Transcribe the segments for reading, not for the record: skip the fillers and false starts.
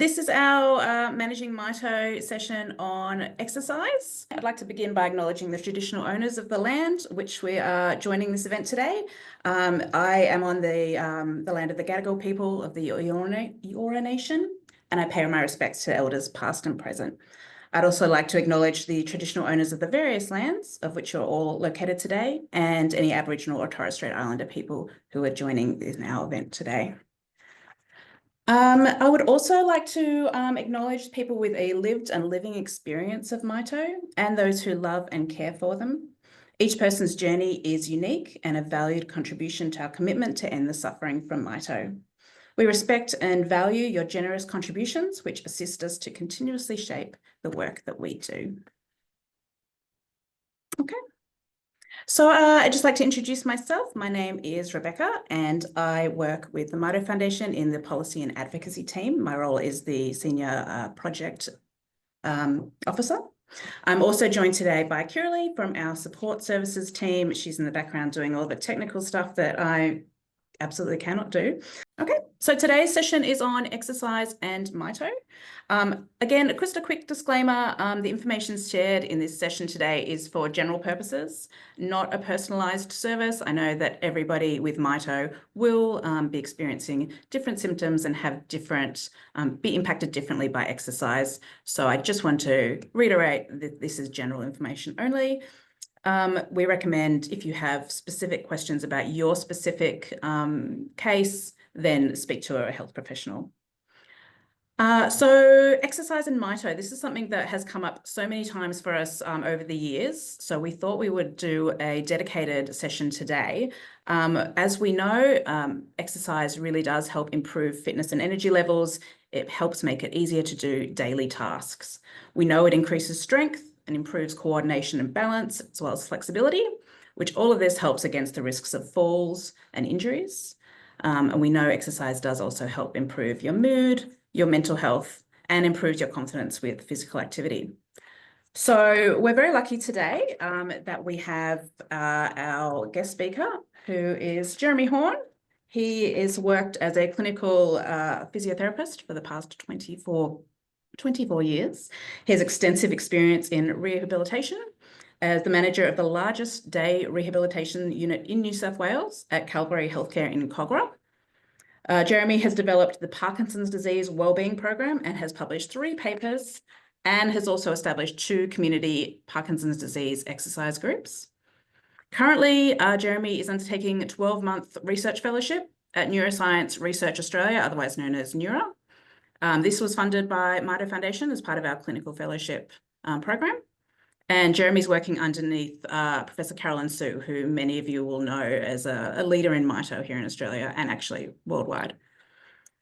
This is our Managing Mito session on exercise. I'd like to begin by acknowledging the traditional owners of the land which we are joining this event today. I am on the land of the Gadigal people of the Eora Nation, and I pay my respects to elders past and present. I'd also like to acknowledge the traditional owners of the various lands of which you're all located today, and any Aboriginal or Torres Strait Islander people who are joining in our event today. I would also like to acknowledge people with a lived and living experience of Mito and those who love and care for them. Each person's journey is unique and a valued contribution to our commitment to end the suffering from Mito. We respect and value your generous contributions, which assist us to continuously shape the work that we do. Okay. So I'd just like to introduce myself. My name is Rebecca and I work with the Mito Foundation in the policy and advocacy team. My role is the senior project officer. I'm also joined today by Kiralee from our support services team. She's in the background doing all the technical stuff that I absolutely cannot do. Okay, so today's session is on exercise and Mito. Again, just a quick disclaimer, the information shared in this session today is for general purposes, not a personalised service. I know that everybody with Mito will be experiencing different symptoms and have different, be impacted differently by exercise. So I just want to reiterate that this is general information only. We recommend if you have specific questions about your specific case, then speak to a health professional. So exercise and Mito, this is something that has come up so many times for us over the years. So we thought we would do a dedicated session today. As we know, exercise really does help improve fitness and energy levels. It helps make it easier to do daily tasks. We know it increases strength and improves coordination and balance, as well as flexibility, which all of this helps against the risks of falls and injuries. And we know exercise does also help improve your mood, your mental health, and improves your confidence with physical activity. So we're very lucky today that we have our guest speaker, who is Jeremy Horn. He has worked as a clinical physiotherapist for the past 24 years. He has extensive experience in rehabilitation as the manager of the largest day rehabilitation unit in New South Wales at Calvary Healthcare in Kogarah. Jeremy has developed the Parkinson's Disease Wellbeing Program and has published 3 papers and has also established 2 community Parkinson's disease exercise groups. Currently, Jeremy is undertaking a 12-month research fellowship at Neuroscience Research Australia, otherwise known as Neura. This was funded by Mito Foundation as part of our clinical fellowship program. And Jeremy's working underneath Professor Carolyn Sue, who many of you will know as a leader in Mito here in Australia and actually worldwide.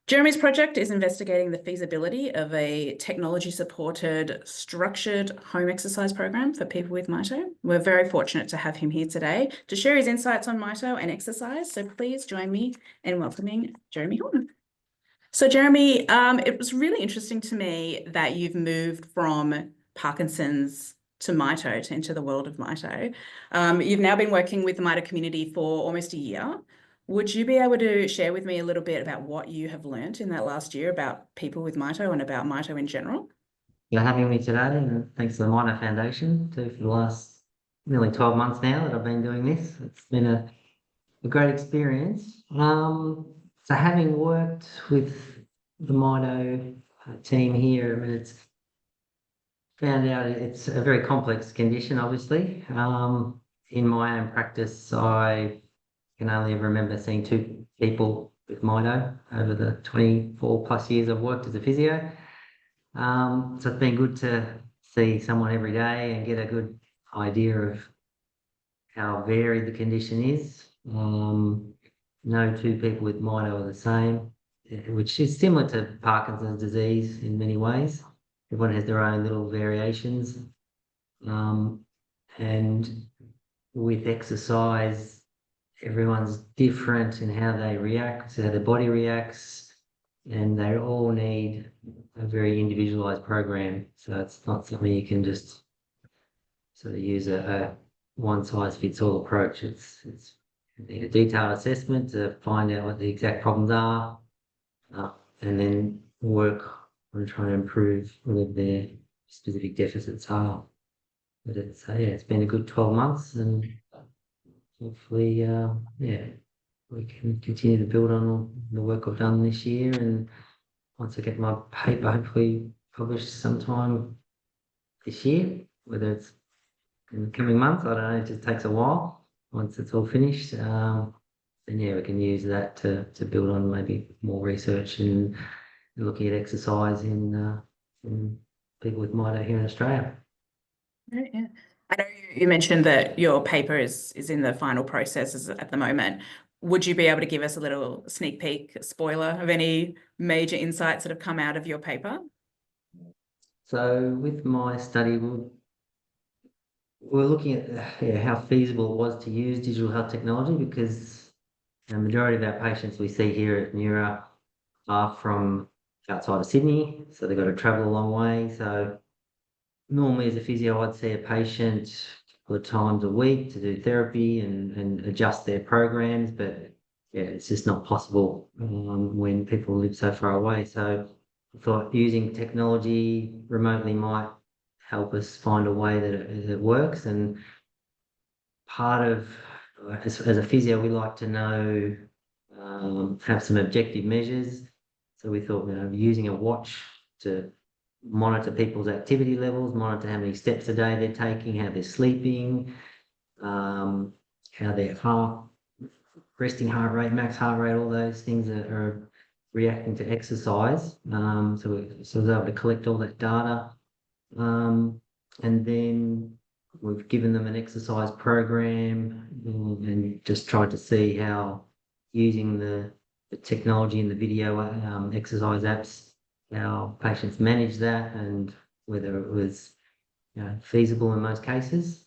Jeremy's project is investigating the feasibility of a technology-supported, structured home exercise program for people with Mito. We're very fortunate to have him here today to share his insights on Mito and exercise. So please join me in welcoming Jeremy Horton. So Jeremy, it was really interesting to me that you've moved from Parkinson's to Mito, to enter the world of Mito. You've now been working with the Mito community for almost a year. Would you be able to share with me a little bit about what you have learned in that last year about people with Mito and about Mito in general? You're having me today, and thanks to the Mito Foundation too for the last nearly 12 months now that I've been doing this. It's been a great experience. So having worked with the Mito team here, I mean, it's found out it's a very complex condition, obviously. In my own practice, I can only remember seeing 2 people with Mito over the 24 plus years I've worked as a physio. So it's been good to see someone every day and get a good idea of how varied the condition is. No 2 people with Mito are the same, which is similar to Parkinson's disease in many ways. Everyone has their own little variations. And with exercise, everyone's different in how they react, how their body reacts, and they all need a very individualized program. So it's not something you can just sort of use a one-size-fits-all approach. It's you need a detailed assessment to find out what the exact problems are, and then work want to try and improve whatever their specific deficits are. But it's yeah, it's been a good 12 months, and hopefully, yeah, we can continue to build on the work I've done this year. And once I get my paper, hopefully published sometime this year, whether it's in the coming months, I don't know, it just takes a while. Once it's all finished, then yeah, we can use that to build on maybe more research and looking at exercise in people with Mito here in Australia. Right, yeah. I know you mentioned that your paper is in the final processes at the moment. Would you be able to give us a little sneak peek, spoiler of any major insights that have come out of your paper? So with my study, we're looking at yeah, how feasible it was to use digital health technology, because the majority of our patients we see here at Neura are from outside of Sydney, so they've got to travel a long way. So normally as a physio, I'd see a patient a couple of times a week to do therapy and adjust their programs, but yeah, it's just not possible when people live so far away. So I thought using technology remotely might help us find a way that it works. And part of, as a physio, we like to know, have some objective measures. So we thought, using a watch to monitor people's activity levels, monitor how many steps a day they're taking, how they're sleeping, how their resting heart rate, max heart rate, all those things are reacting to exercise. So I was able to collect all that data. And then we've given them an exercise program and just tried to see how using the technology and the video exercise apps, how patients manage that and whether it was feasible in most cases.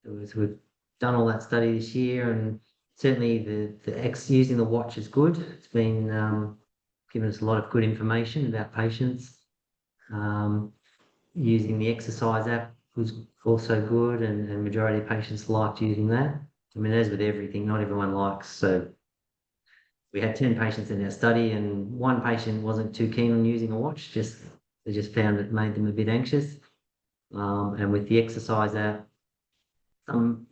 We've done all that study this year, and certainly using the watch is good. It's been given us a lot of good information about patients. Using the exercise app was also good, and majority of patients liked using that. I mean, as with everything, not everyone likes. So we had 10 patients in our study, and one patient wasn't too keen on using a watch. They just found it made them a bit anxious. And with the exercise app, some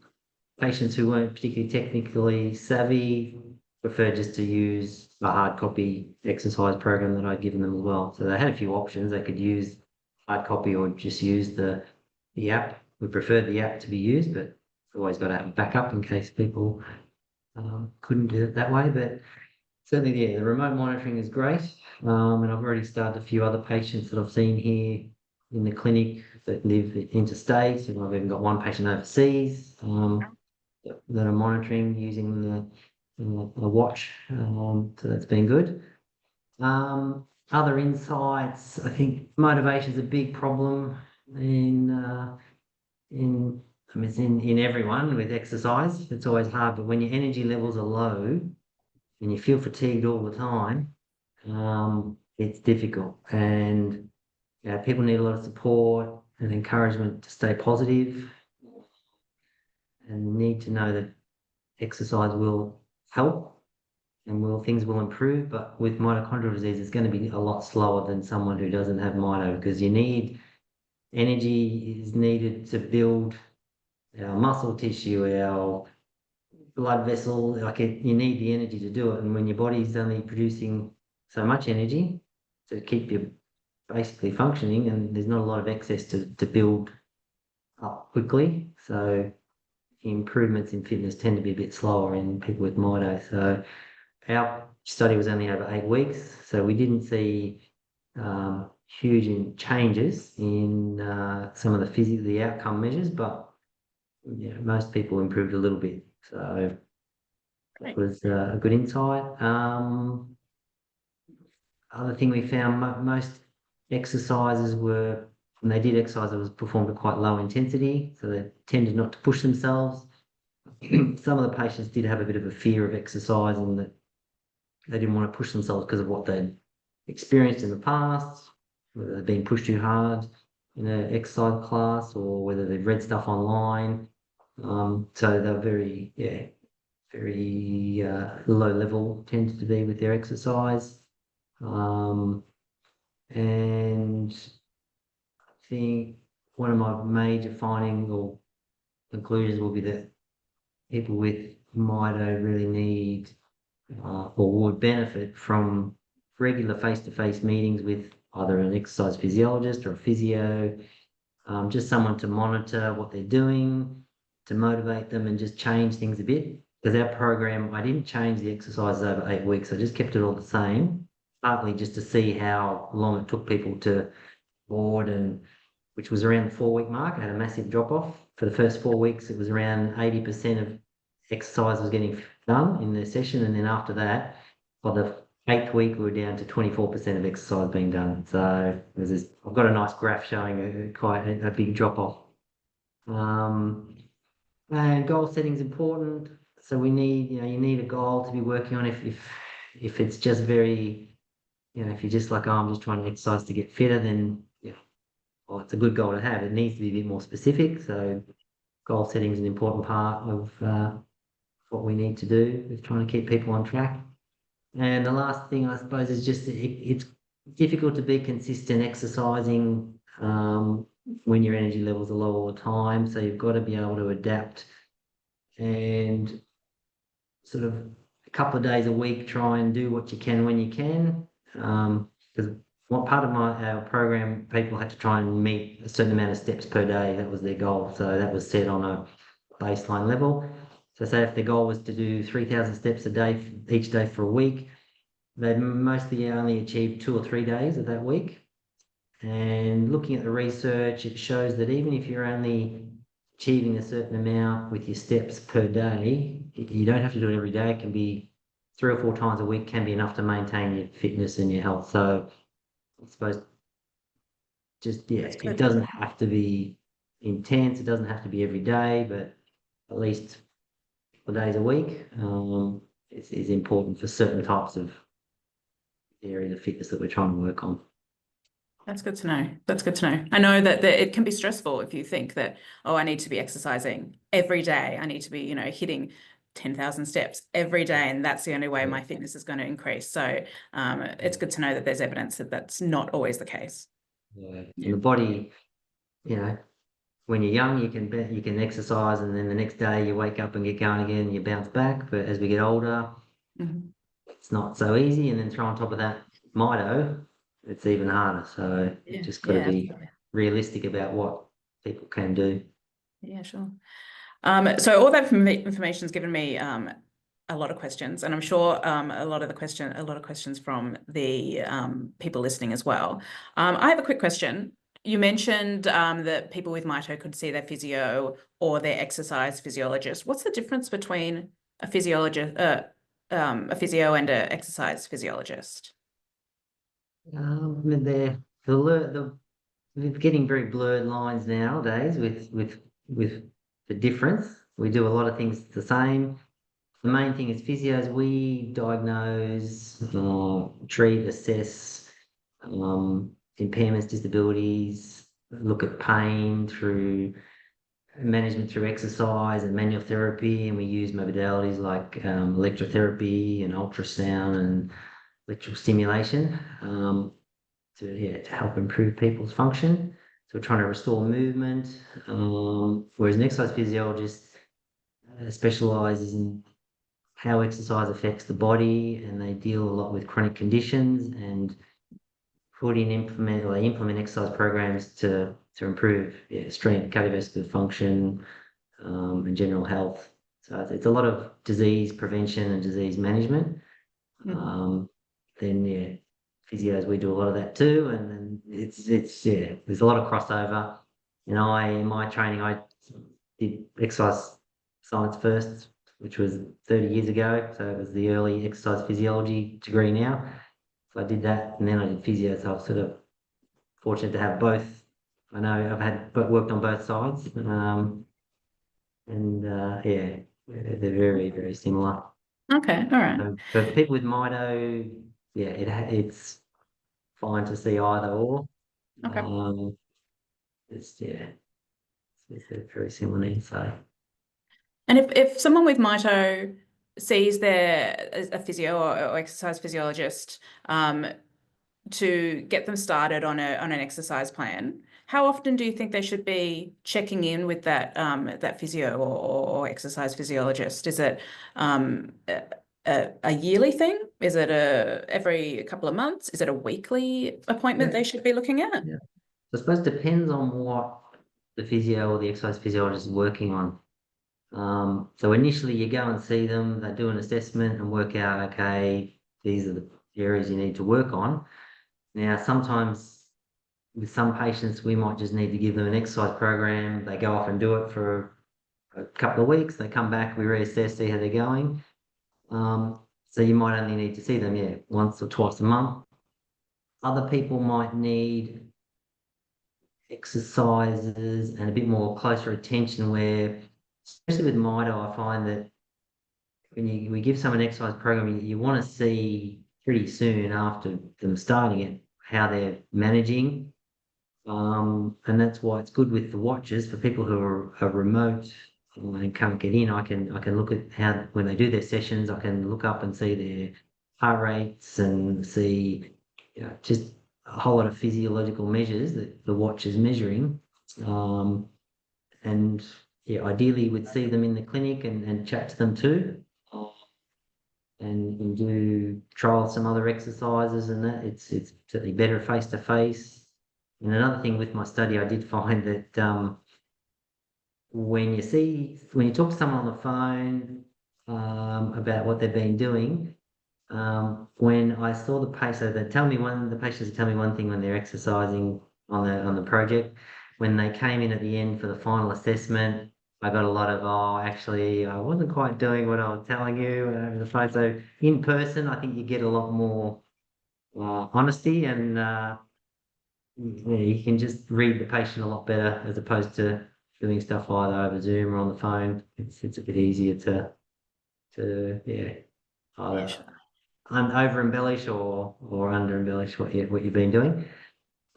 patients who weren't particularly technically savvy preferred just to use a hard copy exercise program that I'd given them as well. So they had a few options. They could use hard copy or just use the app. We preferred the app to be used, but always got to have a backup in case people couldn't do it that way. But certainly, yeah, the remote monitoring is great. And I've already started a few other patients that I've seen here in the clinic that live interstate, and I've even got one patient overseas that are monitoring using the watch. So that's been good. Other insights, I think motivation is a big problem I mean, it's in everyone with exercise. It's always hard, but when your energy levels are low and you feel fatigued all the time, it's difficult. And people need a lot of support and encouragement to stay positive, and need to know that exercise will help and things will improve. But with mitochondrial disease, it's going to be a lot slower than someone who doesn't have mito, because energy is needed to build our muscle tissue, our blood vessel. You need the energy to do it. And when your body's only producing so much energy to keep you basically functioning, and there's not a lot of excess to build up quickly. So improvements in fitness tend to be a bit slower in people with mito. So our study was only over 8 weeks, so we didn't see huge changes in some of the outcome measures, but most people improved a little bit. So that was a good insight. Other thing we found, most exercises were, when they did exercise, it was performed at quite low intensity, so they tended not to push themselves. Some of the patients did have a bit of a fear of exercise, and that they didn't want to push themselves because of what they'd experienced in the past, whether they've been pushed too hard in an exercise class or whether they've read stuff online. So they're very low level tended to be with their exercise. And I think one of my major findings or conclusions will be that people with Mito really need or would benefit from regular face-to-face meetings with either an exercise physiologist or a physio, just someone to monitor what they're doing, to motivate them and just change things a bit. Because our program, I didn't change the exercises over 8 weeks. I just kept it all the same, partly just to see how long it took people to board, and which was around the 4 week mark. I had a massive drop off. For the first 4 weeks, it was around 80% of exercise was getting done in the session. And then after that, by the 8th week, we were down to 24% of exercise being done. So I've got a nice graph showing quite a big drop off. And goal setting is important. So we need, you need a goal to be working on. If it's just very, if you're just like, oh, I'm just trying to exercise to get fitter, then well, it's a good goal to have. It needs to be a bit more specific. So goal setting is an important part of what we need to do with trying to keep people on track. And the last thing, I suppose, is just it's difficult to be consistent exercising when your energy levels are low all the time. So you've got to be able to adapt and sort of a couple of days a week try and do what you can when you can. Because what part of our program, people had to try and meet a certain amount of steps per day. That was their goal. So that was set on a baseline level. So say if the goal was to do 3,000 steps a day, each day for a week, they'd mostly only achieve 2 or 3 days of that week. And looking at the research, it shows that even if you're only achieving a certain amount with your steps per day, you don't have to do it every day. It can be 3 or 4 times a week can be enough to maintain your fitness and your health. So I suppose just, it doesn't have to be intense. It doesn't have to be every day, but at least 4 days a week is important for certain types of areas of fitness that we're trying to work on. That's good to know. That's good to know. I know that it can be stressful if you think that, oh, I need to be exercising every day. I need to be, hitting 10,000 steps every day, and that's the only way my fitness is going to increase. So it's good to know that there's evidence that that's not always the case. Yeah. The body, when you're young, you can exercise, and then the next day you wake up and get going again, and you bounce back. But as we get older, it's not so easy. And then throw on top of that Mito, it's even harder. So you just got to be realistic about what people can do. Yeah, sure. So all that information's given me a lot of questions, and I'm sure a lot of questions from the people listening as well. I have a quick question. You mentioned that people with Mito could see their physio or their exercise physiologist. What's the difference between a physio and an exercise physiologist? They're getting very blurred lines nowadays with the difference. We do a lot of things the same. The main thing is physios. We diagnose, treat, assess impairments, disabilities, look at pain through management through exercise and manual therapy, and we use modalities like electrotherapy and ultrasound and electrical stimulation to help improve people's function. So we're trying to restore movement, whereas an exercise physiologist specialises in how exercise affects the body, and they deal a lot with chronic conditions and implement exercise programs to improve strength, cardiovascular function, and general health. So it's a lot of disease prevention and disease management. Then physios, we do a lot of that too, and it's there's a lot of crossover. In my training, I did exercise science first, which was 30 years ago. So it was the early exercise physiology degree now. So I did that, and then I did physio. So I was sort of fortunate to have both. I know I've worked on both sides, they're very, very similar. Okay, all right. So for people with Mito, it's fine to see either or. Okay. It's a very similar need. So. And if someone with Mito sees a physio or exercise physiologist, to get them started on an exercise plan, how often do you think they should be checking in with that physio or exercise physiologist? Is it a yearly thing? Is it every couple of months? Is it a weekly appointment Yeah. they should be looking at? Yeah. I suppose it depends on what the physio or the exercise physiologist is working on. So initially you go and see them, they do an assessment and work out, okay, these are the areas you need to work on. Now, sometimes with some patients, we might just need to give them an exercise program. They go off and do it for a couple of weeks. They come back, we reassess, see how they're going. So you might only need to see them, yeah, once or twice a month. Other people might need exercises and a bit more closer attention where, especially with Mito, I find that when we give someone an exercise program, you want to see pretty soon after them starting it how they're managing. And that's why it's good with the watches for people who are remote and can't get in. I can look at how when they do their sessions, I can look up and see their heart rates and see, just a whole lot of physiological measures that the watch is measuring. And yeah, ideally we'd see them in the clinic and chat to them too. And do trial some other exercises and that. It's certainly better face to face. And another thing with my study, I did find that when you talk to someone on the phone about what they've been doing, when I saw the patient, the patients tell me one thing when they're exercising on the project. When they came in at the end for the final assessment, I got a lot of, oh, actually, I wasn't quite doing what I was telling you over the phone. So in person, I think you get a lot more honesty and yeah, you can just read the patient a lot better as opposed to doing stuff either over Zoom or on the phone. It's a bit easier to yeah, Yeah, either sure. over embellish or under embellish what you've been doing.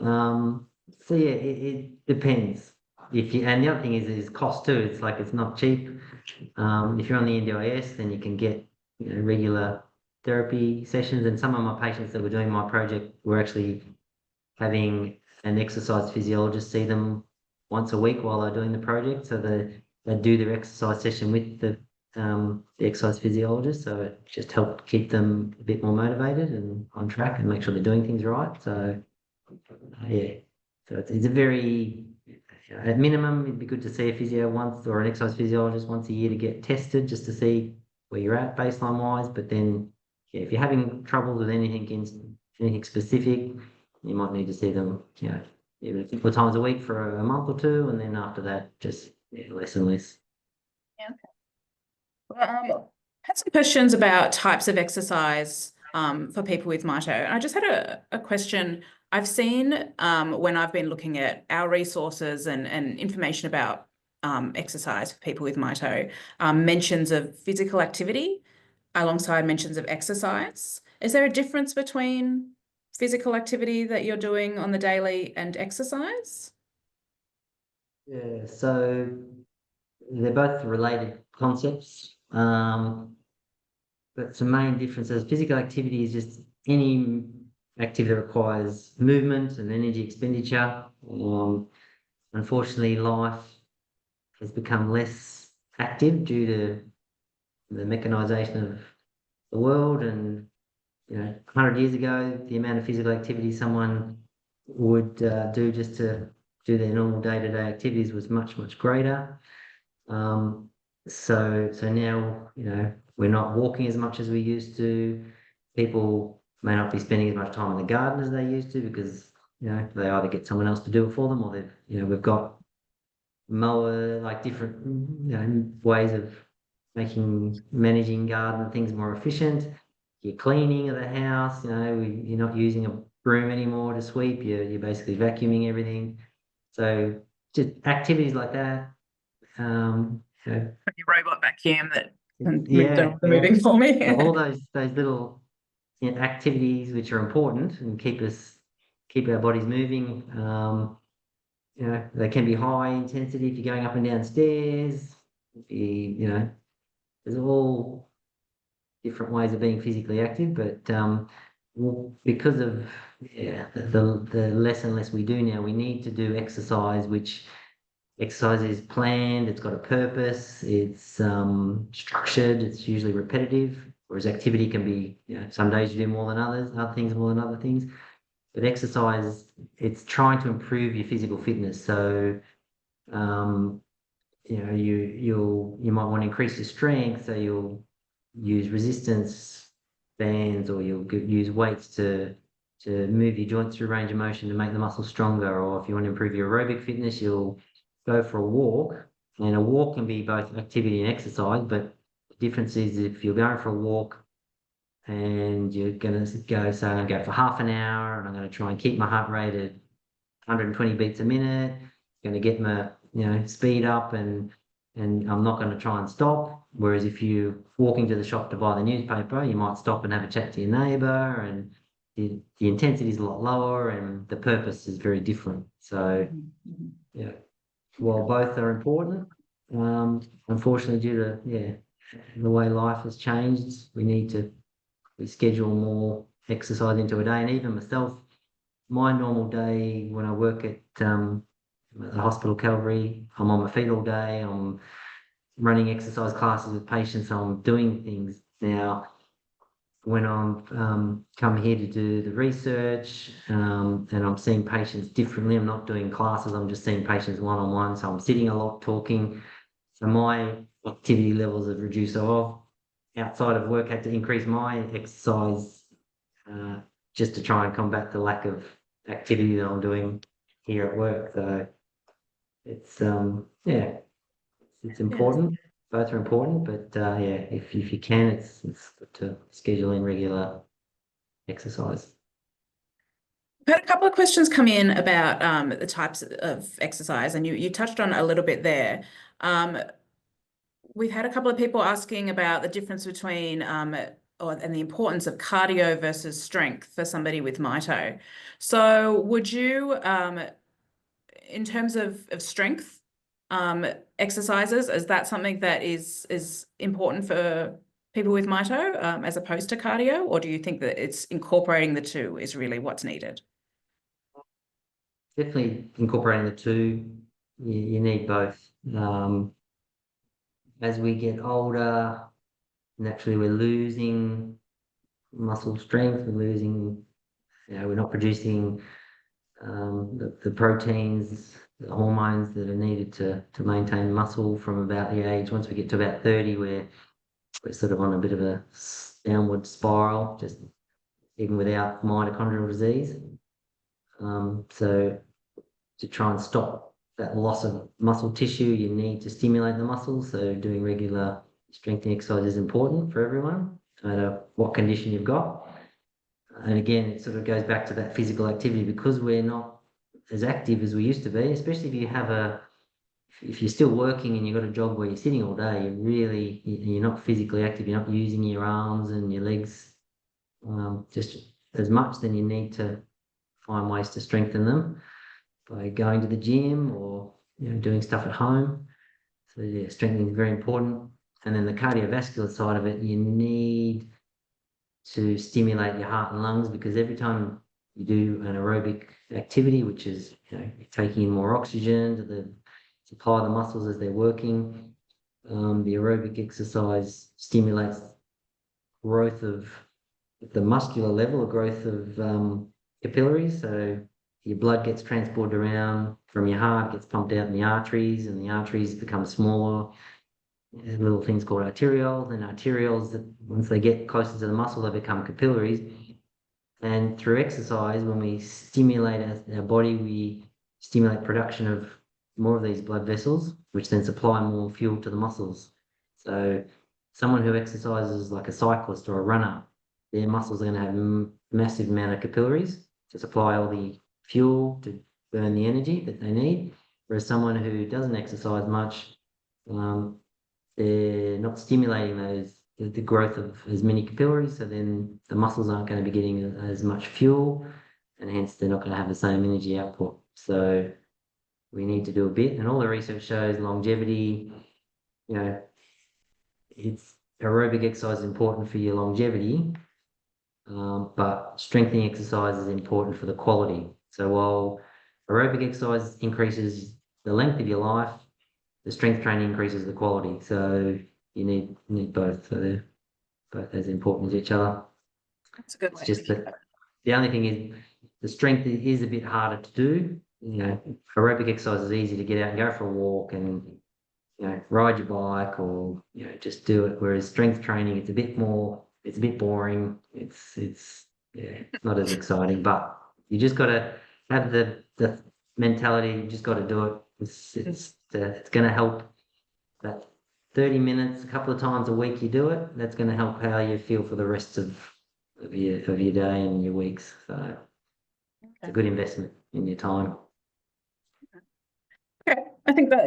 So yeah, it depends. And the other thing is cost too. It's like it's not cheap. If you're on the NDIS, then you can get regular therapy sessions. And some of my patients that were doing my project were actually having an exercise physiologist see them once a week while they're doing the project. So they do their exercise session with the exercise physiologist. So it just helped keep them a bit more motivated and on track and make sure they're doing things right. So yeah, so it's a very, at minimum, it'd be good to see a physio once or an exercise physiologist once a year to get tested just to see where you're at baseline wise. But then, yeah, if you're having troubles with anything specific, you might need to see them, even a couple of times a week for a month or two, and then after that, just less and less. Yeah. Well, had some questions about types of exercise for people with Mito. And I just had a question. I've seen when I've been looking at our resources and information about exercise for people with Mito, mentions of physical activity alongside mentions of exercise. Is there a difference between physical activity that you're doing on the daily and exercise? Yeah, so they're both related concepts. But some main differences, physical activity is just any activity that requires movement and energy expenditure. Unfortunately, life has become less active due to the mechanisation of the world. And 100 years ago, the amount of physical activity someone would do just to do their normal day-to-day activities was much, much greater. So now, we're not walking as much as we used to. People may not be spending as much time in the garden as they used to because, they either get someone else to do it for them or we've got mower, like different, ways of managing garden and things more efficient. Your cleaning of the house, you're not using a broom anymore to sweep. You're basically vacuuming everything. So just activities like that. You know, Your robot vacuum that can do yeah, all the yeah. moving for me. So all those little activities which are important and keep our bodies moving. They can be high intensity if you're going up and down stairs. There's all different ways of being physically active, but well, because of the less and less we do now, we need to do exercise, which exercise is planned, it's got a purpose, it's structured, it's usually repetitive, whereas activity can be, some days you do more than others, other things more than other things. But exercise, it's trying to improve your physical fitness. So, um, you might want to increase your strength, so you'll use resistance bands, or you'll use weights to move your joints through range of motion to make the muscle stronger. Or if you want to improve your aerobic fitness, you'll go for a walk. And a walk can be both activity and exercise, but the difference is if you're going for a walk and you're going to go, say, I'm going to go for half an hour and I'm going to try and keep my heart rate at 120 beats a minute, going to get my speed up, and I'm not going to try and stop. Whereas if you're walking to the shop to buy the newspaper, you might stop and have a chat to your neighbour, and the intensity is a lot lower and the purpose is very different. So yeah, while both are important, unfortunately due to the way life has changed, we schedule more exercise into a day. And even myself, my normal day when I work at the hospital Calvary, I'm on my feet all day. I'm running exercise classes with patients. I'm doing things now. When I'm come here to do the research, and I'm seeing patients differently, I'm not doing classes. I'm just seeing patients one-on-one. So I'm sitting a lot, talking. So my activity levels have reduced. So outside of work, had to increase my exercise uh, just to try and combat the lack of activity that I'm doing here at work. So it's it's Yeah. important. Both are important, but if you can, it's good to schedule in regular exercise. I've had a couple of questions come in about the types of exercise, and you touched on it a little bit there. We've had a couple of people asking about the difference between and the importance of cardio versus strength for somebody with Mito. So would you, in terms of strength exercises, is that something that is important for people with Mito as opposed to cardio, or do you think that it's incorporating the two is really what's needed? Definitely incorporating the two. You need both. As we get older, naturally we're losing muscle strength. We're losing, we're not producing the proteins, the hormones that are needed to maintain muscle from about the age. Once we get to about 30, we're sort of on a bit of a downward spiral, just even without mitochondrial disease. So to try and stop that loss of muscle tissue, you need to stimulate the muscles. So doing regular strengthening exercise is important for everyone, no matter what condition you've got. And again, it sort of goes back to that physical activity, because we're not as active as we used to be, especially if you're still working and you've got a job where you're sitting all day, you're not physically active, you're not using your arms and your legs just as much, then you need to find ways to strengthen them by going to the gym or doing stuff at home. So yeah, strengthening is very important. And then the cardiovascular side of it, you need to stimulate your heart and lungs, because every time you do an aerobic activity, which is taking in more oxygen to supply the muscles as they're working, the aerobic exercise stimulates growth of the muscular level, a growth of capillaries. So your blood gets transported around from your heart, gets pumped out in the arteries, and the arteries become smaller. Little things called arterioles, and arterioles, that once they get closer to the muscle, they become capillaries. And through exercise, when we stimulate our body, we stimulate production of more of these blood vessels, which then supply more fuel to the muscles. So someone who exercises like a cyclist or a runner, their muscles are going to have massive amount of capillaries to supply all the fuel to burn the energy that they need. Whereas someone who doesn't exercise much, they're not stimulating the growth of as many capillaries, so then the muscles aren't going to be getting as much fuel, and hence they're not going to have the same energy output. So we need to do a bit, and all the research shows longevity, it's aerobic exercise is important for your longevity, But strengthening exercise is important for the quality. So while aerobic exercise increases the length of your life, the strength training increases the quality. So you need both. So they're both as important as each other. That's a good It's way. just that the only thing is the strength is a bit harder to do. Aerobic exercise is easy to get out and go for a walk and ride your bike or just do it. Whereas strength training, it's a bit boring. It's not as exciting. But you just got to have the mentality. You just got to do it. It's going to help. That 30 minutes, a couple of times a week, you do it. That's going to help how you feel for the rest of your day and your weeks. So it's a good investment in your time. Okay, I think that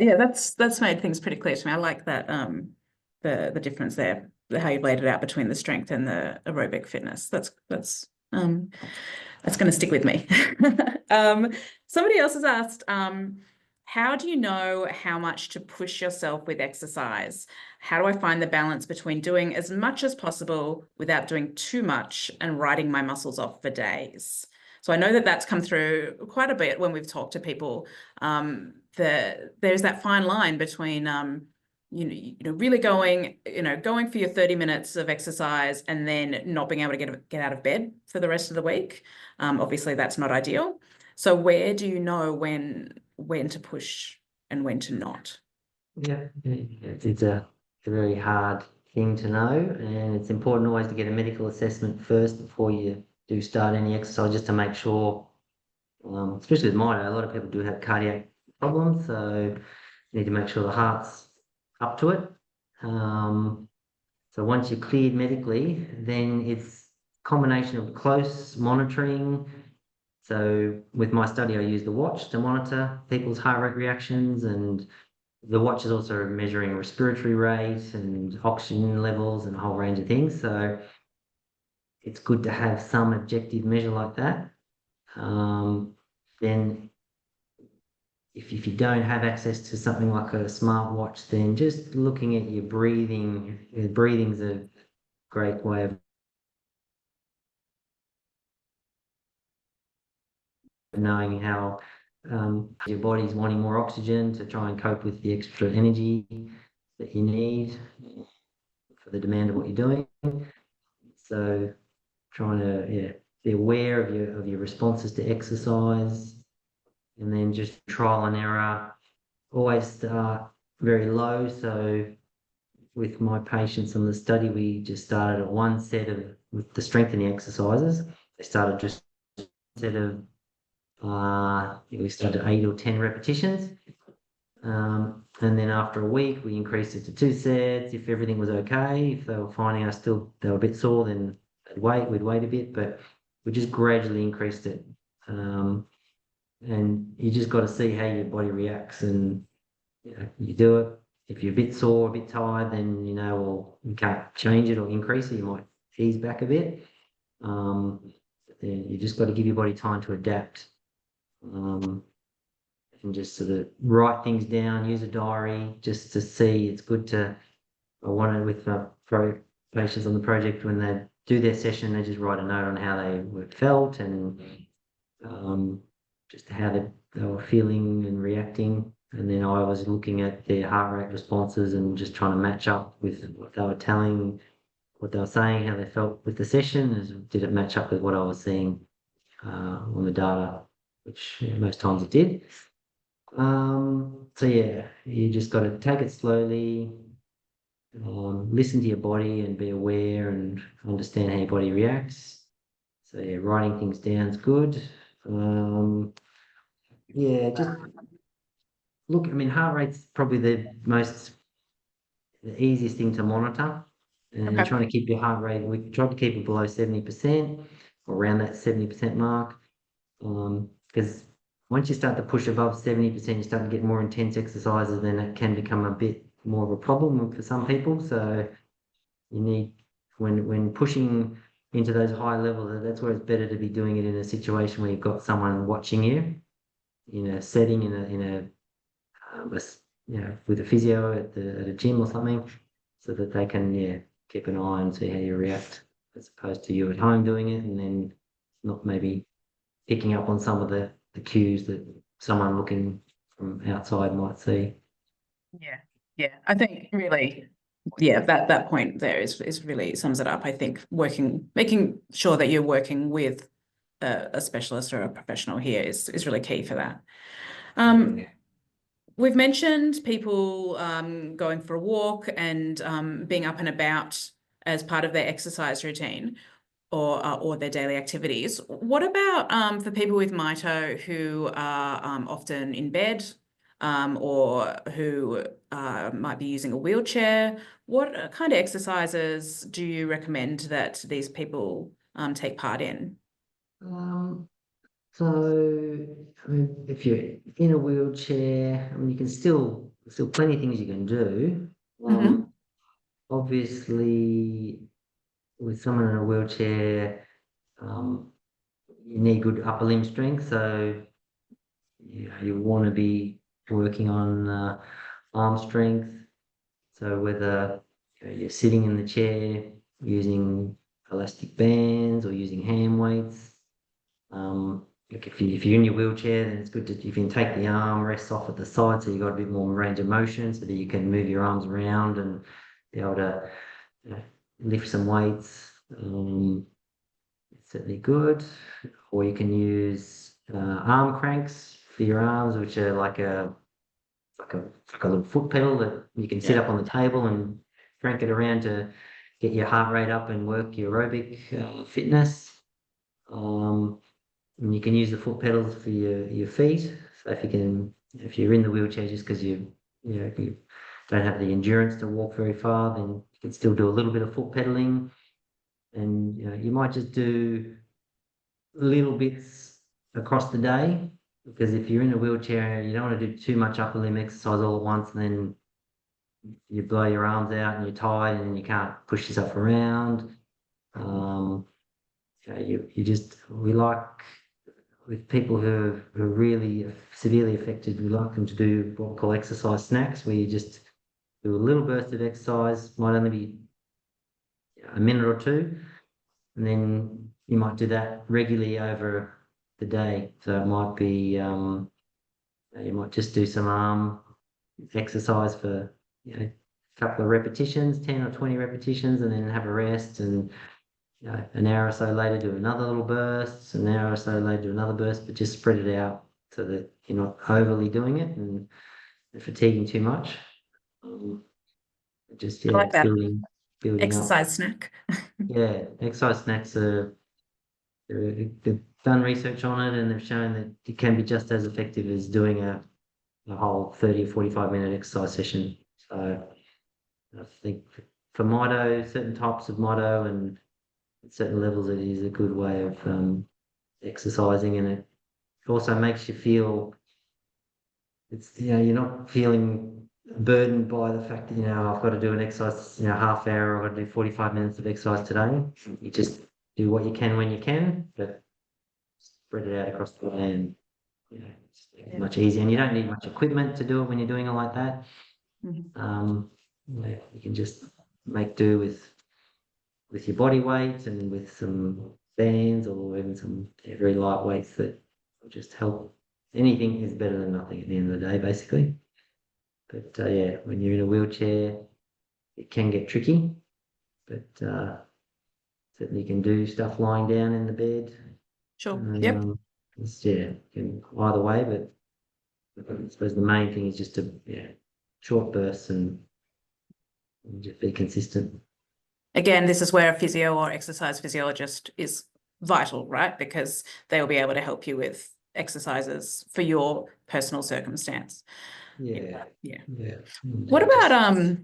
that's made things pretty clear to me. I like that the difference there, how you've laid it out between the strength and the aerobic fitness. That's going to stick with me. Somebody else has asked, how do you know how much to push yourself with exercise? How do I find the balance between doing as much as possible without doing too much and writing my muscles off for days? So I know that that's come through quite a bit when we've talked to people. There's that fine line between really going for your 30 minutes of exercise and then not being able to get out of bed for the rest of the week. Obviously, that's not ideal. So where do you know when to push and when to not? Yeah, it's a very hard thing to know, and it's important always to get a medical assessment first before you do start any exercise, just to make sure. Especially with Mito, a lot of people do have cardiac problems, so you need to make sure the heart's up to it. So once you're cleared medically, then it's a combination of close monitoring. So with my study, I use the watch to monitor people's heart rate reactions, and the watch is also measuring respiratory rate and oxygen levels and a whole range of things. So it's good to have some objective measure like that. Then if you don't have access to something like a smartwatch, then just looking at your breathing. Breathing's a great way of knowing how your body's wanting more oxygen to try and cope with the extra energy that you need for the demand of what you're doing. So trying to be aware of your responses to exercise, and then just trial and error. Always start very low. So with my patients on the study, we just started at one set of with the strengthening exercises. They started just a set of we started 8 or 10 repetitions. And then after a week, we increased it to 2 sets. If everything was okay, if they were finding they were a bit sore, then we'd wait a bit, but we just gradually increased it. And you just got to see how your body reacts, and you do it. If you're a bit sore, a bit tired, then well, you can't change it or increase it. You might ease back a bit. Then you just got to give your body time to adapt. And just sort of write things down, use a diary just to see. It's good to, I wanted with patients on the project, when they do their session, they just write a note on how they felt and just how they were feeling and reacting. And then I was looking at their heart rate responses and just trying to match up with what they were telling, what they were saying, how they felt with the session. Did it match up with what I was seeing on the data, which most times it did. So you just got to take it slowly, listen to your body and be aware and understand how your body reacts. So writing things down is good. Just look. I mean, heart rate's probably the easiest thing to monitor, and Okay. trying to keep your heart rate. We try to keep it below 70% or around that 70% mark, because once you start to push above 70%, you start to get more intense exercises, then it can become a bit more of a problem for some people. So you need, when pushing into those high levels, that's where it's better to be doing it in a situation where you've got someone watching you in a setting, with a physio at a gym or something, so that they can keep an eye and see how you react. as opposed to you at home doing it and then not maybe picking up on some of the cues that someone looking from outside might see. Yeah. Yeah. I think really, yeah, that point there is really sums it up. I think making sure that you're working with a specialist or a professional here is really key for that. Yeah. We've mentioned people going for a walk and being up and about as part of their exercise routine or their daily activities. What about for people with Mito who are often in bed or who might be using a wheelchair? What kind of exercises do you recommend that these people take part in? Um, so, I mean, if you're in a wheelchair, I mean, you can still plenty of things you can do. Hmm. Obviously, with someone in a wheelchair, um, you need good upper limb strength. So, you want to be working on arm strength. So whether you're sitting in the chair using elastic bands or using hand weights. Like if you're in your wheelchair, then it's good to if you can take the arm rests off at the side, so you've got a bit more range of motion, so that you can move your arms around and be able to you know, lift some weights. It's certainly good. Or you can use arm cranks for your arms, which are like a little foot pedal that you can sit Yeah. up on the table and crank it around to get your heart rate up and work your aerobic fitness. Um, and you can use the foot pedals for your feet. So if you're in the wheelchair just because you don't have the endurance to walk very far, then you can still do a little bit of foot pedaling. And you might just do little bits across the day, because if you're in a wheelchair, you don't want to do too much upper limb exercise all at once, and then you blow your arms out and you're tired and you can't push yourself around. Um, we like with people who are really severely affected, we like them to do what we call exercise snacks, where you just do a little burst of exercise, might only be a minute or two, and then you might do that regularly over the day. So it might be you might just do some arm exercise for a couple of repetitions, 10 or 20 repetitions, and then have a rest. And an hour or so later, do another little burst. An hour or so later, do another burst, but just spread it out so that you're not overly doing it and fatiguing too much. Um, just I like that building up. exercise snack. Yeah, exercise snacks they've done research on it, and they've shown that it can be just as effective as doing a whole 30 or 45-minute exercise session. So I think for Mito, certain types of Mito and at certain levels, it is a good way of exercising, and it also makes you feel you're not feeling burdened by the fact that I've got to do an exercise half hour, I've got to do 45 minutes of exercise today. You just do what you can when you can, but spread it out across the day, and it's Yeah. much easier, and you don't need much equipment to do it when you're doing it like that. Mhm. You can just make do with your body weight and with some bands or even some very light weights that will just help. Anything is better than nothing at the end of the day, basically. But yeah, when you're in a wheelchair, it can get tricky, but certainly you can do stuff lying down in the bed. Sure. Yep. Um, can either way, but I suppose the main thing is just to short bursts and just be consistent. Again, this is where a physio or exercise physiologist is vital, right? Because they will be able to help you with exercises for your personal circumstance. Yeah, Yeah. yeah. What Indeed, about just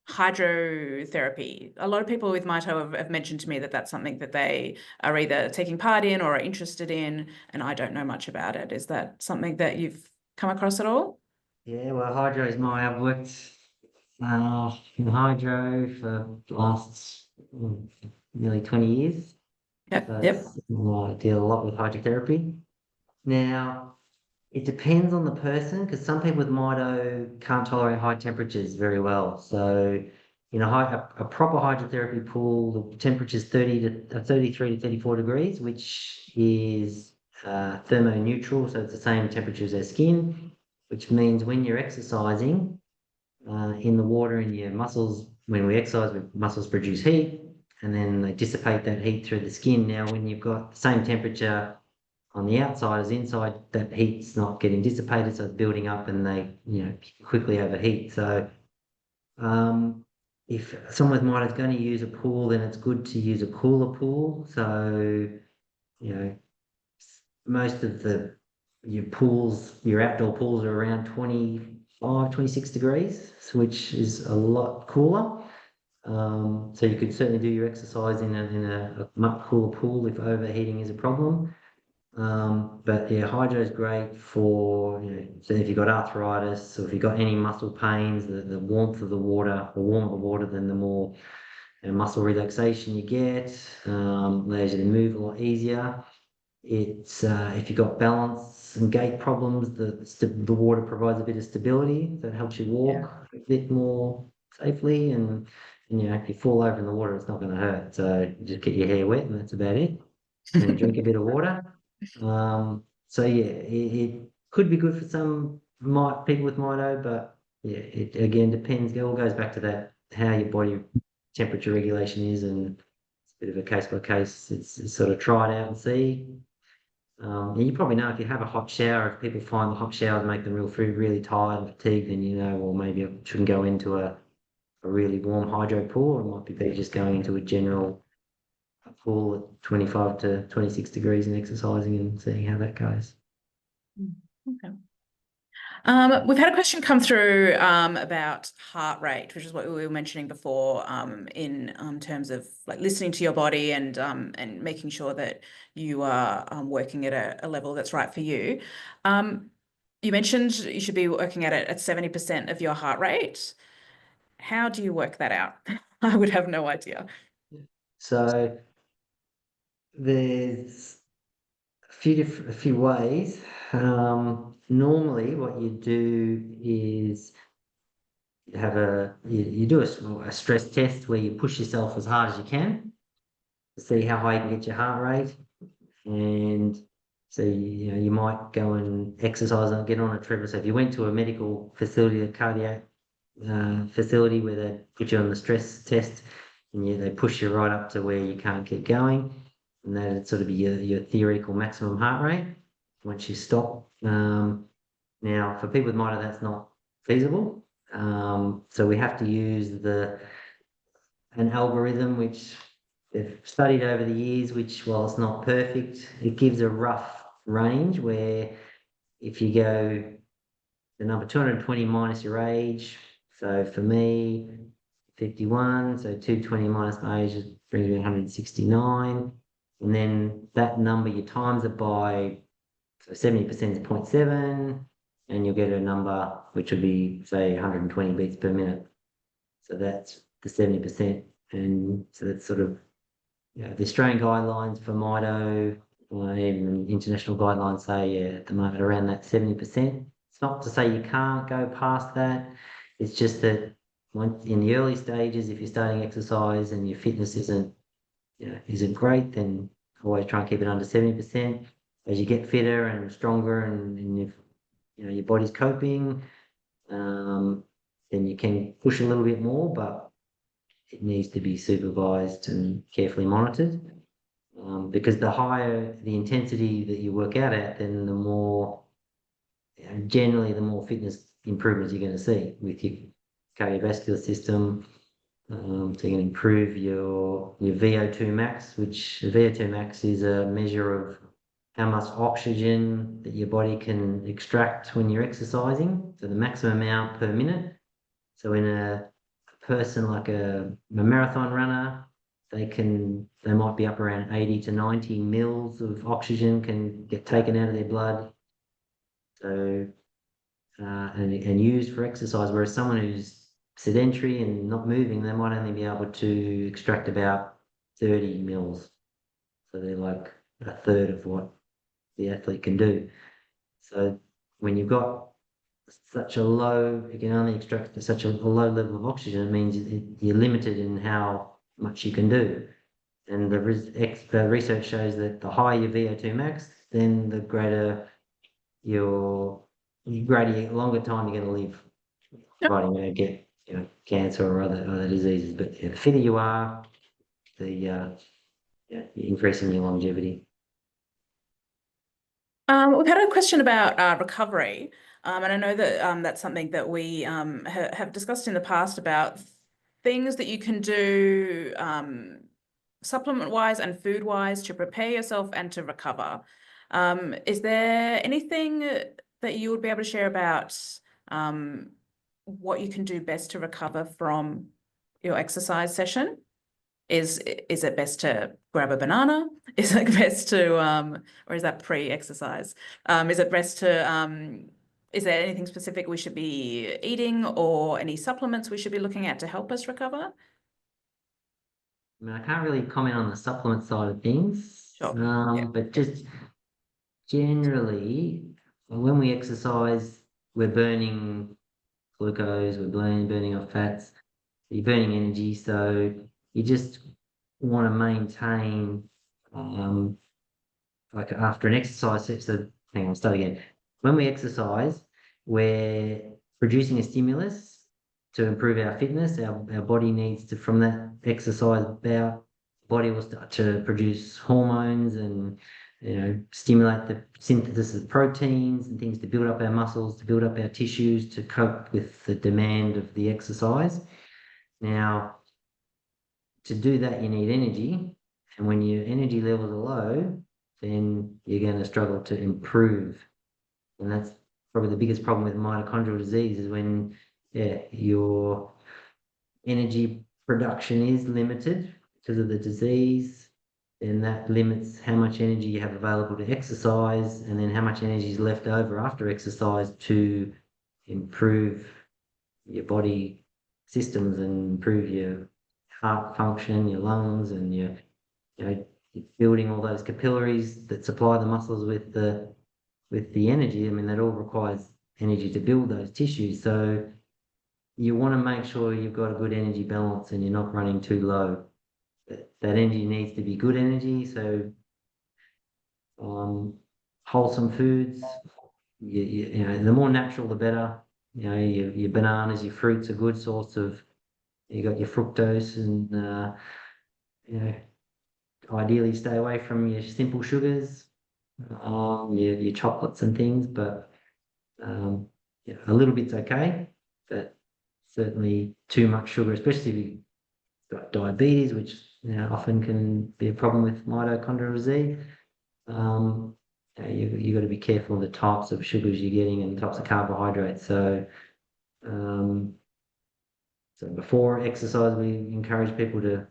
hydrotherapy? A lot of people with Mito have mentioned to me that that's something that they are either taking part in or are interested in, and I don't know much about it. Is that something that you've come across at all? yeah. Well, hydro is I've worked in hydro for the last nearly 20 years. Yep. So Yep. I deal a lot with hydrotherapy. Now, it depends on the person, because some people with Mito can't tolerate high temperatures very well. So in a proper hydrotherapy pool, the temperature is 33 to 34 degrees, which is thermoneutral, so it's the same temperature as our skin, which means when you're exercising in the water in your muscles, when we exercise, muscles produce heat, and then they dissipate that heat through the skin. Now, when you've got the same temperature on the outside as inside, that heat's not getting dissipated, so it's building up, and they quickly overheat. So if someone with Mito is going to use a pool, then it's good to use a cooler pool. So, most of your outdoor pools are around 25, 26 degrees, which is a lot cooler. So you could certainly do your exercise in a much cooler pool if overheating is a problem. But yeah, hydro is great for, so if you've got arthritis or if you've got any muscle pains, the warmth of the water, the warmer the water, then the more muscle relaxation you get, allows you to move a lot easier. It's if you've got balance and gait problems, the water provides a bit of stability that helps you walk a bit more safely. And if you fall over in the water, it's not going to hurt. So just get your hair wet, and that's about it. And drink a bit of water. So yeah, it could be good for some people with Mito, but yeah, it again depends. It all goes back to that how your body temperature regulation is, and it's a bit of a case by case. It's sort of try it out and see. And you probably know if you have a hot shower, if people find the hot showers make them really tired and fatigued, then well, maybe I shouldn't go into a really warm hydro pool. It might be better just going into a general pool at 25 to 26 degrees and exercising and seeing how that goes. Okay. We've had a question come through about heart rate, which is what we were mentioning before, in terms of like listening to your body and making sure that you are working at a level that's right for you. You mentioned you should be working at it at 70% of your heart rate. How do you work that out? I would have no idea. So there's a few ways. Normally, what you do is you do a stress test where you push yourself as hard as you can to see how high you can get your heart rate. And so you might go and exercise and get on a treadmill. So if you went to a medical facility, a cardiac facility where they put you on the stress test, and they push you right up to where you can't keep going, and that'd sort of be your theoretical maximum heart rate once you stop. Now, for people with Mito, that's not feasible. So we have to use an algorithm which they've studied over the years, which, while it's not perfect, it gives a rough range where if you go the number 220 minus your age, so for me, 51, so 220 minus my age brings me 169. And then that number, you times it by, so 70% is 0.7, and you'll get a number which would be, say, 120 beats per minute. So that's the 70%. And so that's sort of, the Australian guidelines for Mito, even international guidelines say, at the moment around that 70%. It's not to say you can't go past that. It's just that in the early stages, if you're starting exercise and your fitness isn't great, then always try and keep it under 70%. As you get fitter and stronger, and if your body's coping, then you can push a little bit more, but it needs to be supervised and carefully monitored. Because the higher the intensity that you work out at, then the more, generally, the more fitness improvements you're going to see with your cardiovascular system. So you can improve your VO2 max, which VO2 max is a measure of how much oxygen that your body can extract when you're exercising. So the maximum amount per minute. So in a person like a marathon runner, they might be up around 80 to 90 mils of oxygen can get taken out of their blood. So and used for exercise, whereas someone who's sedentary and not moving, they might only be able to extract about 30 mils. So they're like a third of what the athlete can do. So when you've got such a low, you can only extract such a low level of oxygen, it means you're limited in how much you can do. And the research shows that the higher your VO2 max, then the greater your longer time you're going to live, providing you don't get cancer or other diseases. But the fitter you are, the you're increasing your longevity. We've had a question about recovery, and I know that that's something that we have discussed in the past about things that you can do supplement-wise and food-wise to prepare yourself and to recover. Is there anything that you would be able to share about what you can do best to recover from your exercise session? Is it best to grab a banana? Is it best to or is that pre-exercise? Is it best to is there anything specific we should be eating or any supplements we should be looking at to help us recover? I mean, I can't really comment on the supplement side of things, Sure. Yeah. but just generally, when we exercise, we're burning glucose, we're burning off fats, you're burning energy, so you just want to maintain, like after an exercise, so hang on, start again. When we exercise, we're producing a stimulus to improve our fitness. Our body needs to, from that exercise bout, body will start to produce hormones and stimulate the synthesis of proteins and things to build up our muscles, to build up our tissues, to cope with the demand of the exercise. Now, to do that, you need energy, and when your energy levels are low, then you're going to struggle to improve. And that's probably the biggest problem with mitochondrial disease is when your energy production is limited because of the disease, then that limits how much energy you have available to exercise, and then how much energy is left over after exercise to improve your body systems and improve your heart function, your lungs, and your building all those capillaries that supply the muscles with the energy. I mean, that all requires energy to build those tissues. So you want to make sure you've got a good energy balance and you're not running too low. That energy needs to be good energy. So wholesome foods, the more natural, the better. Your bananas, your fruits are good source of. You got your fructose, and ideally stay away from your simple sugars, your chocolates and things. But a little bit's okay, but certainly too much sugar, especially if you've got diabetes, which often can be a problem with mitochondrial disease. You got to be careful of the types of sugars you're getting and the types of carbohydrates. So before exercise, we encourage people to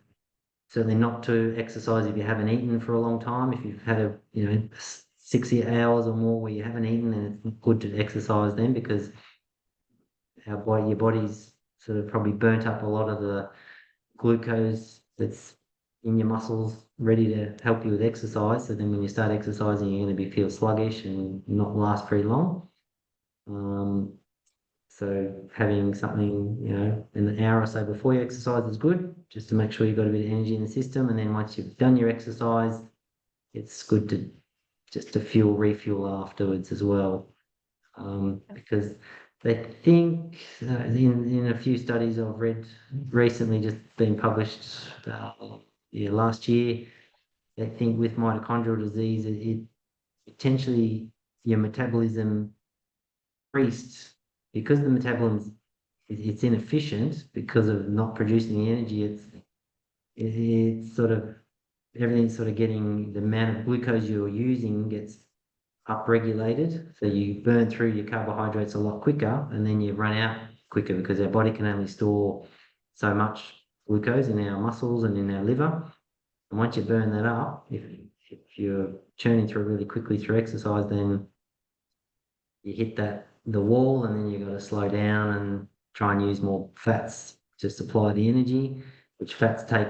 certainly not to exercise if you haven't eaten for a long time. If you've had 60 hours or more where you haven't eaten, then it's good to exercise then, because your body's sort of probably burnt up a lot of the glucose that's in your muscles ready to help you with exercise. So then when you start exercising, you're going to feel sluggish and not last very long. So having something, an hour or so before you exercise is good, just to make sure you've got a bit of energy in the system. And then once you've done your exercise, it's good to just to refuel afterwards as well. Because they think in a few studies I've read recently, just been published last year, they think with mitochondrial disease, it potentially your metabolism increased because the metabolism it's inefficient because of not producing the energy. It's sort of everything's sort of getting, the amount of glucose you're using gets upregulated, so you burn through your carbohydrates a lot quicker, and then you run out quicker because our body can only store so much glucose in our muscles and in our liver. And once you burn that up, if you're churning through really quickly through exercise, then you hit the wall, and then you've got to slow down and try and use more fats to supply the energy, which fats take.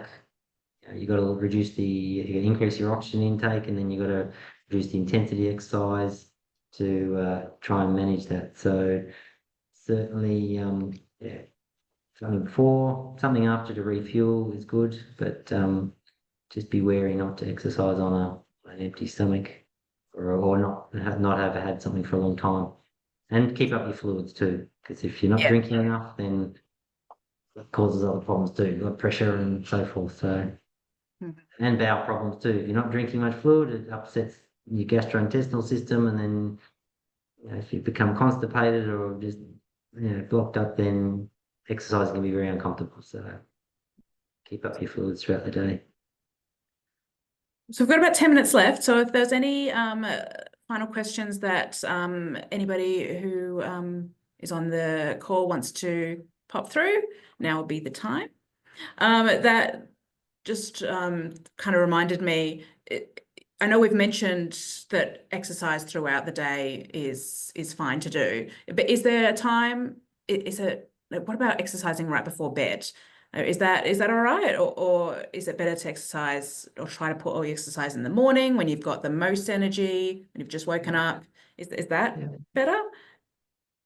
You've got to increase your oxygen intake, and then you've got to reduce the intensity of exercise to try and manage that. So certainly, yeah, something before, something after to refuel is good, but just be wary not to exercise on an empty stomach or not have had something for a long time. And keep up your fluids too, because if you're not Yeah. drinking enough, then it causes other problems too, blood pressure and so forth. So, Mhm. and bowel problems too. If you're not drinking much fluid, it upsets your gastrointestinal system, and then if you become constipated or just blocked up, then exercise can be very uncomfortable. So keep up your fluids throughout the day. So we've got about 10 minutes left. So if there's any final questions that anybody who is on the call wants to pop through, now will be the time. That just kind of reminded me, I know we've mentioned that exercise throughout the day is fine to do, but is there a time, what about exercising right before bed? Is that all right? Or is it better to exercise or try to put all your exercise in the morning when you've got the most energy, when you've just woken up? Is that Yeah. better?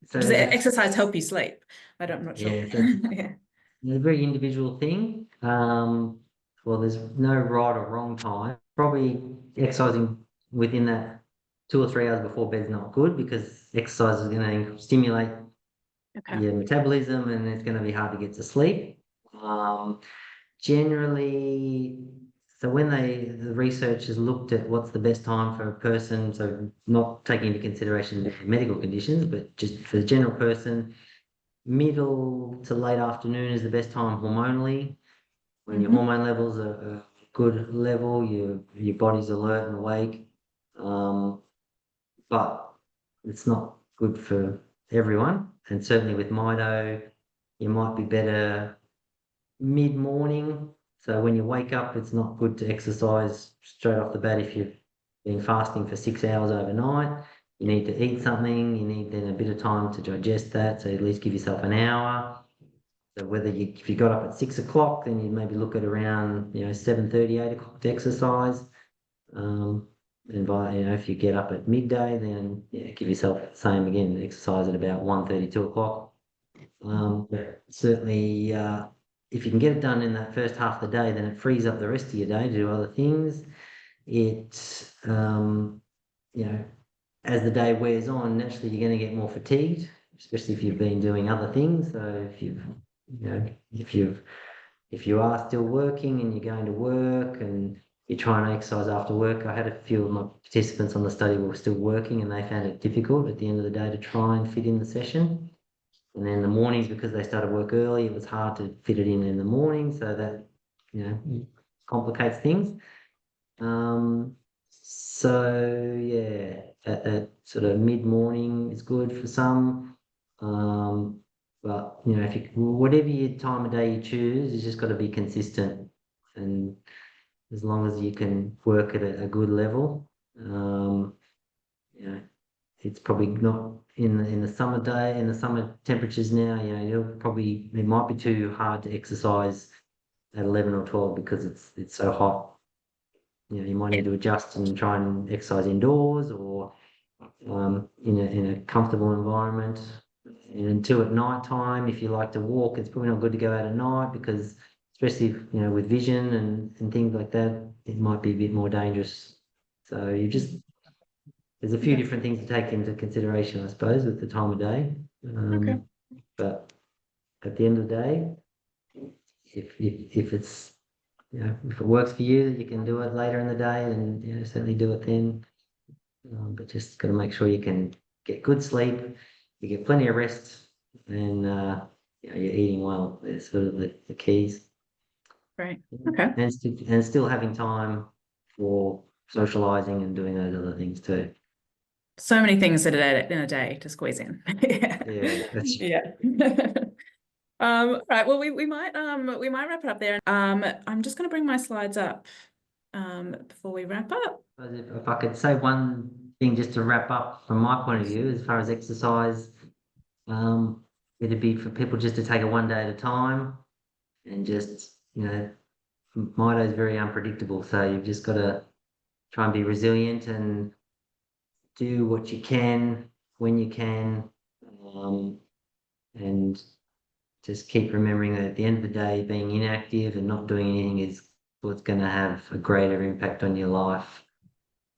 So Does that's exercise help you sleep? I'm not sure. yeah, so Yeah. it's a very individual thing. Well, there's no right or wrong time. Probably exercising within that 2 or 3 hours before bed is not good because exercise is going to stimulate Okay. your metabolism and it's going to be hard to get to sleep. Um, Generally, so when the researchers looked at what's the best time for a person, so not taking into consideration medical conditions, but just for the general person, middle to late afternoon is the best time hormonally. When your Mhm. hormone levels are a good level, your body's alert and awake. But it's not good for everyone. And certainly with Mito, you might be better mid-morning. So when you wake up, it's not good to exercise straight off the bat if you've been fasting for 6 hours overnight. You need to eat something. You need then a bit of time to digest that. So at least give yourself an hour. So if you got up at 6 o'clock, then you maybe look at around 7:30, 8 o'clock to exercise. And if you get up at midday, then give yourself the same again. Exercise at about 1:30, 2 o'clock. But certainly, if you can get it done in that first half of the day, then it frees up the rest of your day to do other things. It, as the day wears on, naturally you're going to get more fatigued, especially if you've been doing other things. So if you are still working and you're going to work and you're trying to exercise after work, I had a few of my participants on the study who were still working and they found it difficult at the end of the day to try and fit in the session. And then the mornings, because they started work early, it was hard to fit it in the morning, so that complicates things. So yeah, at sort of mid-morning is good for some. But if whatever your time of day you choose, you just got to be consistent, and as long as you can work at a good level, you know, it's probably not in the summer day, in the summer temperatures now, it might be too hard to exercise at 11 or 12 because it's so hot. You might need to adjust and try and exercise indoors or in a comfortable environment. And until at night time, if you like to walk, it's probably not good to go out at night because especially with vision and things like that, it might be a bit more dangerous. So there's a few different things to take into consideration, I suppose, with the time of day. Okay. But at the end of the day, if it's if it works for you that you can do it later in the day, then certainly do it then. But just got to make sure you can get good sleep, you get plenty of rest, and you're eating well. It's sort of the keys. Great. Okay. And still having time for socializing and doing those other things too. So many things in a day to squeeze in. Yeah. Yeah, that's Yeah. All right. Well, we might wrap it up there. I'm just going to bring my slides up before we wrap up. if I could say one thing just to wrap up from my point of view, as far as exercise, it'd be for people just to take it one day at a time and just, Mito is very unpredictable. So you've just got to try and be resilient and do what you can when you can. and just keep remembering that at the end of the day, being inactive and not doing anything is what's going to have a greater impact on your life.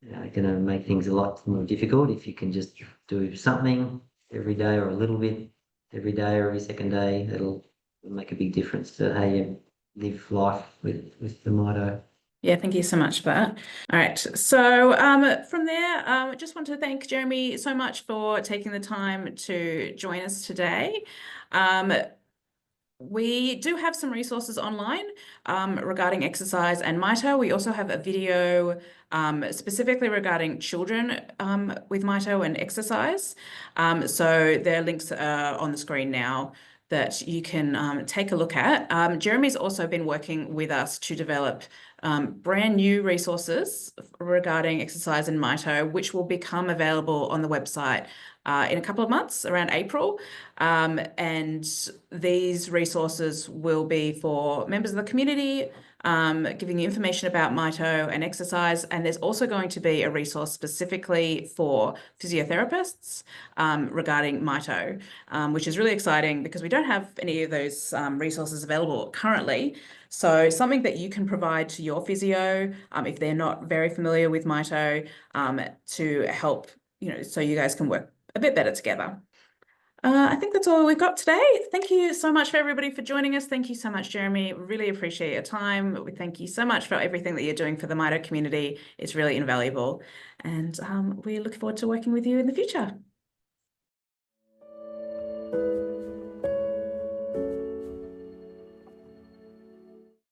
Going to make things a lot more difficult. If you can just do something every day or a little bit every day or every second day, it'll make a big difference to how you live life with the Mito. Yeah, thank you so much for that. All right, so from there, I just want to thank Jeremy so much for taking the time to join us today. We do have some resources online regarding exercise and Mito. We also have a video specifically regarding children with Mito and exercise. So there are links on the screen now that you can take a look at. Jeremy's also been working with us to develop brand new resources regarding exercise and Mito, which will become available on the website in a couple of months, around April. And these resources will be for members of the community, giving you information about Mito and exercise. And there's also going to be a resource specifically for physiotherapists regarding Mito, which is really exciting because we don't have any of those resources available currently. So something that you can provide to your physio if they're not very familiar with Mito to help, so you guys can work a bit better together. I think that's all we've got today. Thank you so much for everybody for joining us. Thank you so much, Jeremy. Really appreciate your time. We thank you so much for everything that you're doing for the Mito community. It's really invaluable. And we look forward to working with you in the future.